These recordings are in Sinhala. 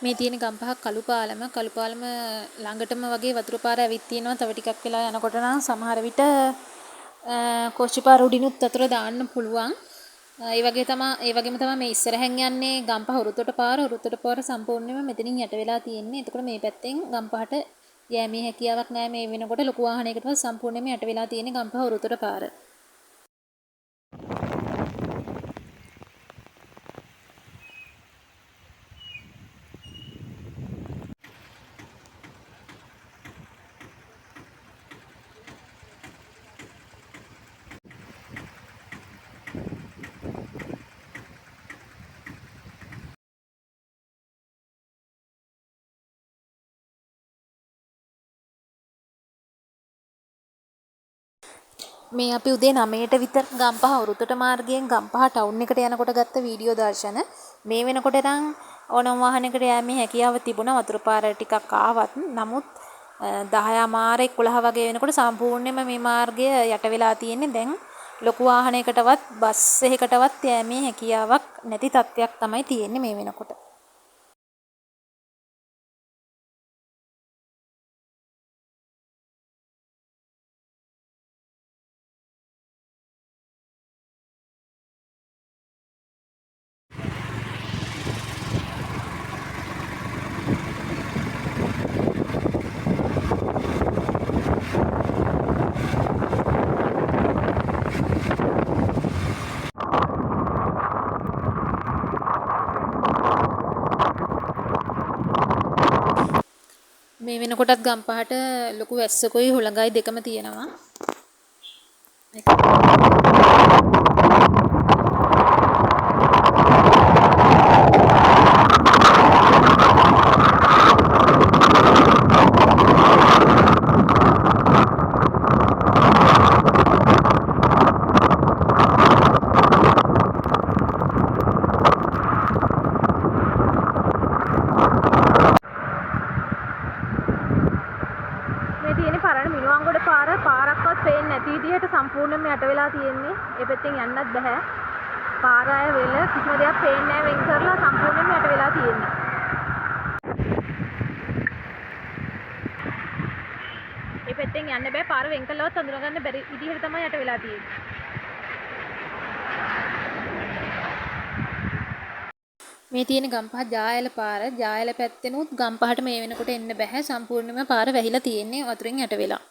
මේ තියෙන ගම්පහ කළුපාලම ළඟටම වගේ වතුර පාර ඇවිත් තියෙනවා. තව ටිකක් වෙලා යනකොට නම් සමහර විට කොච්චිපාර උඩිනුත් වතුර දාන්න පුළුවන්. ඒ වගේම තමයි මේ ඉස්සරහෙන් යන්නේ ගම්පහ උරුතොට පාර සම්පූර්ණයෙන්ම මෙතනින් යට වෙලා තියෙන්නේ. එතකොට මේ පැත්තෙන් ගම්පහට යෑමේ හැකියාවක් නැහැ. මේ වෙනකොට ලොකු වාහනයකටවත් සම්පූර්ණයෙන්ම යට වෙලා තියෙන්නේ ගම්පහ උරුතොට පාර. මේ අපි උදේ 9ට විතර ගම්පහ උරුතොට මාර්ගයෙන් ගම්පහ ටවුන් එකට යනකොට ගත්ත වීඩියෝ දර්ශන. මේ වෙනකොට නම් ඕනම වාහනයකට යෑමේ හැකියාව තිබුණා වතුර පාර ටිකක් ආවත්. නමුත් 10 මාර 11 වගේ වෙනකොට සම්පූර්ණයෙන්ම මේ මාර්ගය යට වෙලා තියෙන්නේ. දැන් ලොකු වාහනයකටවත් බස් එකකටවත් යෑමේ හැකියාවක් නැති තත්ත්වයක් තමයි තියෙන්නේ මේ වෙනකොට. මේ වෙනකොටත් ගම්පහට ලොකු වැස්සකුයි හුළඟයි දෙකම තියෙනවා. මේ තියෙන්නේ පරණ මිනුවන්ගොඩ පාරක්වත් පේන්නේ නැති විදිහට සම්පූර්ණයෙන්ම යට වෙලා තියෙන්නේ. ඒ පැත්තෙන් යන්නත් බෑ. පාර ආය වෙල කිසිම දෙයක් පේන්නේ නැහැ වෙන් කරලා සම්පූර්ණයෙන්ම යට වෙලා තියෙන්නේ. ඒ පැත්තෙන් යන්න බෑ. පාර වෙන් කළවත් අඳුරගන්න බැරි විදිහට තමයි යට වෙලා තියෙන්නේ. මේ තියෙන ගම්පහ ජායල පාර. ජායල පැත්තෙනුත් ගම්පහට මේ වෙනකොට එන්න බෑ. සම්පූර්ණයෙන්ම පාර වැහිලා තියෙන්නේ වතුරෙන් යට වෙලා.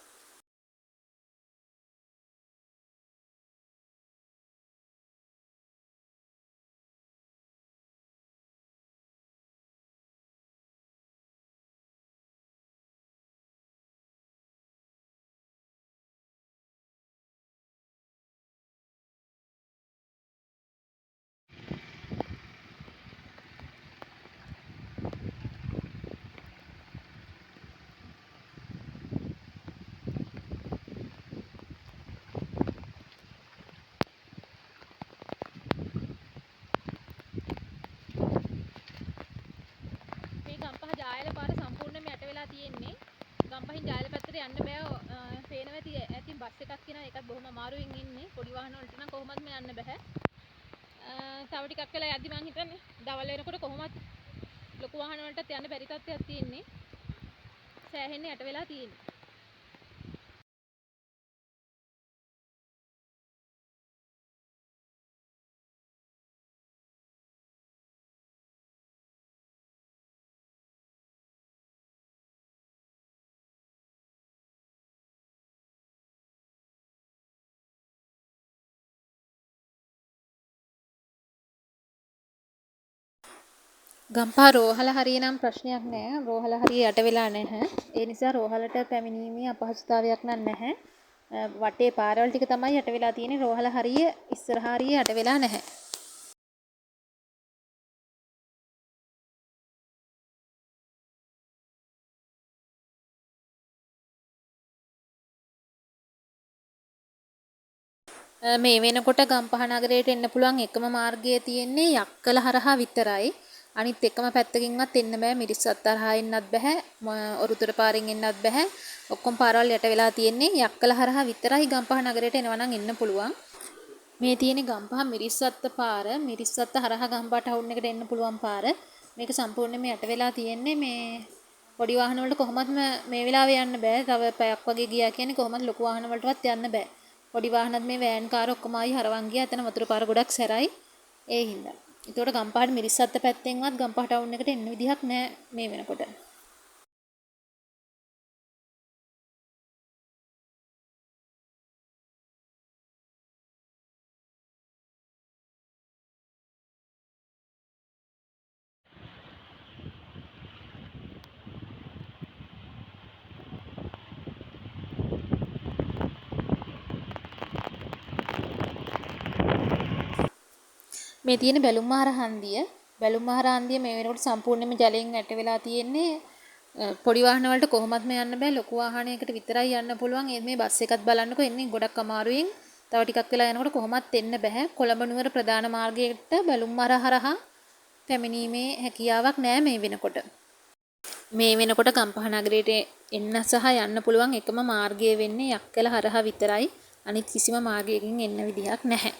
මේ ගම්පහ ජායල පාර සම්පූර්ණයෙන්ම යට වෙලා තියෙන්නේ. ගම්පහින් ජායල පැත්තට යන්න බෑ. පේනවා ඇති බස් එකක් කියනවා. ඒකත් බොහොම අමාරුවෙන් ඉන්නේ. පොඩි වාහන වලට නම් කොහොමත්ම යන්න බෑ. තව ටිකක් වෙලා යද්දි මං හිතන්නේ දවල් වෙනකොට කොහොමත් ලොකු වාහන වලටත් යන්න බැරි තත්ත්වයක් තියෙන්නේ. සෑහෙන්න යට වෙලා තියෙන්නේ. ගම්පහ රෝහල හරිය නම් ප්‍රශ්නයක් නෑ. රෝහල හරිය යට වෙලා නැහැ. ඒ නිසා රෝහලට පැමිණීමේ අපහසුතාවයක් නැහැ. වටේ පාරවල් ටික තමයි යට වෙලා තියෙන්නේ. රෝහල හරිය ඉස්සරහා හරිය යට වෙලා නැහැ. මේ වෙනකොට ගම්පහ නගරයට එන්න පුළුවන් එකම මාර්ගය තියෙන්නේ යක්කල හරහා විතරයි. අනිත් එකම පැත්තකින්වත් එන්න බෑ. මිරිස්සත් හරහා එන්නත් බෑ. ඔරුතර පාරෙන් එන්නත් බෑ. ඔක්කොම පාරවල් යට වෙලා තියෙන්නේ යක්කල හරහා විතරයි ගම්පහ නගරයට එනවා නම් එන්න පුළුවන්. මේ තියෙන්නේ ගම්පහ මිරිස්සත් පාර. මිරිස්සත් හරහා ගම්පහ ටවුන් එකට එන්න පුළුවන් පාර. මේක සම්පූර්ණයෙන්ම යට වෙලා තියෙන්නේ මේ පොඩි වාහන වලට කොහොමත් මේ වෙලාවේ යන්න බෑ. තව පැයක් වගේ ගියා කියන්නේ කොහොමත් ලොකු වාහන වලටවත් යන්න බෑ. පොඩි වාහනත් මේ වෑන් කාර් ඔක්කොම ආයි හරවන් ගියා. එතන වතුර පාර ගොඩක් සැරයි. ඒ හින්දා. ඒතකොට ගම්පහට මිරිස්සත්ත පැත්තෙන්වත් ගම්පහ ටවුන් එකට එන්න විදිහක් නෑ මේ වෙනකොට. මේ තියෙන බැලුම්මහර හන්දිය මේ වෙනකොට සම්පූර්ණයෙන්ම ජලයෙන් යට වෙලා තියෙන්නේ. පොඩි වාහන වලට කොහොමත්ම යන්න බෑ. ලොකු වාහනයකට විතරයි යන්න පුළුවන්. මේ බස් එකත් බලන්නකො එන්නේ ගොඩක් අමාරුවෙන්. තව ටිකක් වෙලා යනකොට කොහොමත් එන්න බෑ. කොළඹ නුවර ප්‍රධාන මාර්ගයට බැලුම්මහර හරහා පැමිණීමේ හැකියාවක් නෑ මේ වෙනකොට. මේ වෙනකොට ගම්පහ නගරයට එන්න සහ යන්න පුළුවන් එකම මාර්ගය වෙන්නේ යක්කල හරහා විතරයි. අනිත් කිසිම මාර්ගයකින් එන්න විදිහක් නැහැ.